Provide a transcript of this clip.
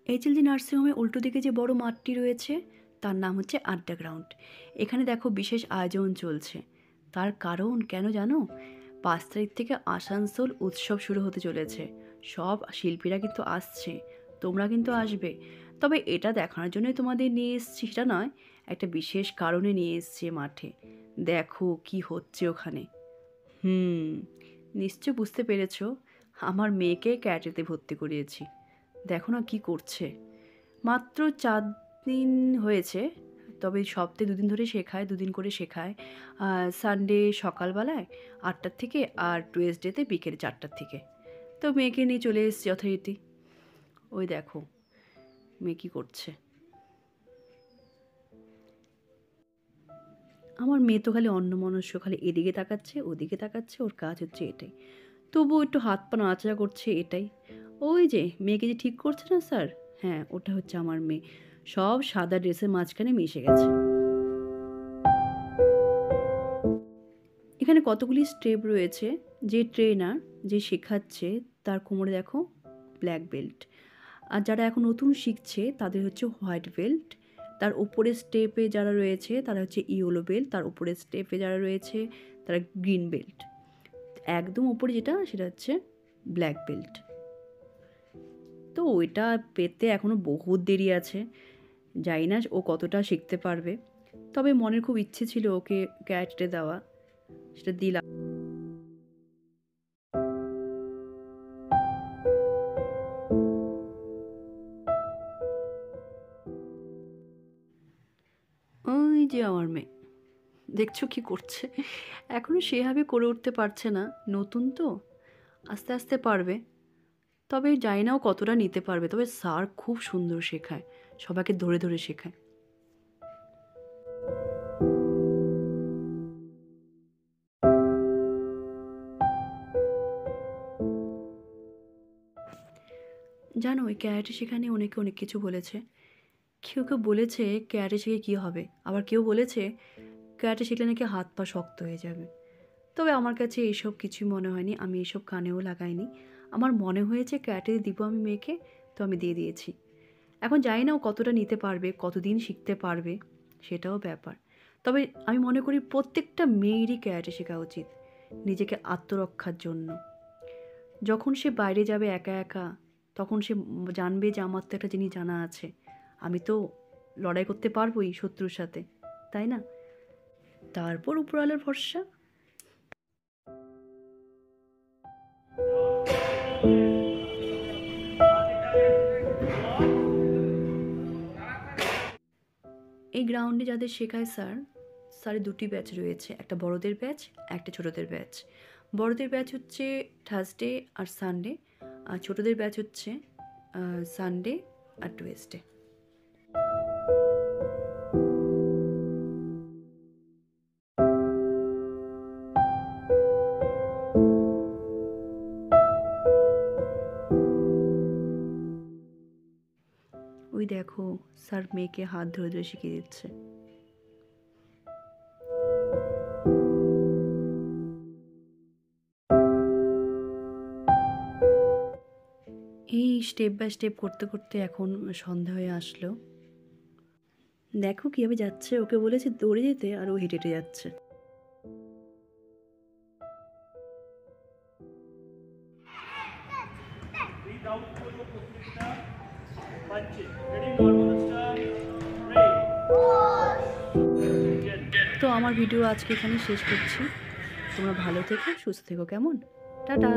HLG নার্সিংহোমে উল্টো দিকে যে বড় মাঠটি রয়েছে তার নাম হচ্ছে আড্ডা গ্রাউন্ড। এখানে দেখো বিশেষ আয়োজন চলছে। তার কারণ কেন জানো? 5 তারিখ থেকে আসানসোল উৎসব শুরু হতে চলেছে। সব শিল্পীরা কিন্তু আসছে, তোমরা কিন্তু আসবে। তবে এটা দেখানোর জন্যই তোমাদের নিয়ে এসছি সেটা নয়, একটা বিশেষ কারণে নিয়ে এসছি মাঠে। দেখো কি হচ্ছে ওখানে। নিশ্চয় বুঝতে পেরেছো, আমার মেয়েকে ক্যারাটেতে ভর্তি করিয়েছি। দেখো না কি করছে। মাত্র 4 দিন হয়েছে, তবে সপ্তাহে 2 দিন ধরে শেখায়, 2 দিন করে শেখায়। সানডে সকালবেলায় 8টার থেকে আর টুয়েসডেতে বিকেল 4টার থেকে। তো মেয়েকে নিয়ে চলে এসেছি যথারীতি। ওই দেখো মেয়ে কী করছে। আমার মেয়ে তো খালি অন্যমনস্ক, খালি এদিকে তাকাচ্ছে ওদিকে তাকাচ্ছে, ওর কাজ হচ্ছে এটাই। তবুও একটু হাত পা নাড়াচাড়া করছে এটাই। ওই যে মেয়েকে যে ঠিক করছে না স্যার, হ্যাঁ ওটা হচ্ছে আমার মেয়ে। সব সাদা ড্রেসের মাঝখানে মিশে গেছে। এখানে কতগুলি স্টেপ রয়েছে। যে ট্রেনার যে শেখাচ্ছে তার কোমরে দেখো ব্ল্যাক বেল্ট, আর যারা এখন নতুন শিখছে তাদের হচ্ছে হোয়াইট বেল্ট। তার উপরের স্টেপে যারা রয়েছে তারা হচ্ছে ইয়েলো বেল্ট, তার উপরের স্টেপে যারা রয়েছে তারা গ্রিন বেল্ট, একদম উপরে যেটা সেটা হচ্ছে ব্ল্যাক বেল্ট। তো ওইটা পেতে এখনও বহুত দেরি আছে, জানি না ও কতটা শিখতে পারবে। তবে মনের খুব ইচ্ছে ছিল ওকে ক্যারাটে দেওয়া, সেটা দিলাম। ওই যে আমার মেয়ে, দেখছো কি করছে। এখনও সেভাবে করে উঠতে পারছে না, নতুন তো, আস্তে আস্তে পারবে। তবে জানি না ও কতটা নিতে পারবে। তবে স্যার খুব সুন্দর শেখায়, সবাইকে ধরে ধরে শেখায়। জানো ওই ক্যারাটে শেখানে অনেকে অনেক কিছু বলেছে। কেউ কেউ বলেছে ক্যারাটে শিখে কী হবে, আবার কেউ বলেছে ক্যারাটে শিখলে নাকি হাত পা শক্ত হয়ে যাবে। তবে আমার কাছে এইসব কিছুই মনে হয়নি, আমি এইসব কানেও লাগাইনি। আমার মনে হয়েছে ক্যারাটে দিব আমি মেয়েকে, তো আমি দিয়ে দিয়েছি। এখন জানি না ও কতটা নিতে পারবে, কতদিন শিখতে পারবে, সেটাও ব্যাপার। তবে আমি মনে করি প্রত্যেকটা মেয়েরই ক্যারাটে শেখা উচিত, নিজেকে আত্মরক্ষার জন্য। যখন সে বাইরে যাবে একা একা, তখন সে জানবে যে আমার তো একটা জিনিস জানা আছে, আমি তো লড়াই করতে পারবোই শত্রুর সাথে, তাই না? তারপর উপরওয়ালার ভরসা। এই গ্রাউন্ডে যাদের শেখায় স্যারের 2টি ব্যাচ রয়েছে, একটা বড়দের ব্যাচ, একটা ছোটদের ব্যাচ। বড়দের ব্যাচ হচ্ছে থার্সডে আর সানডে, আর ছোটদের ব্যাচ হচ্ছে সানডে আর টুয়েসডে। ওই দেখো স্যার মেয়েকে হাত ধরে ধরে শিখিয়ে দিচ্ছে। এই স্টেপ বাই স্টেপ করতে করতে এখন সন্ধ্যা হয়ে আসলো। দেখো কীভাবে যাচ্ছে, ওকে বলেছে দৌড়ে যেতে আর ও হেঁটে হেঁটে যাচ্ছে। তো আমার ভিডিও আজকে এখানে শেষ করছি। তোমরা ভালো থেকো, সুস্থ থেকো, কেমন? টাটা।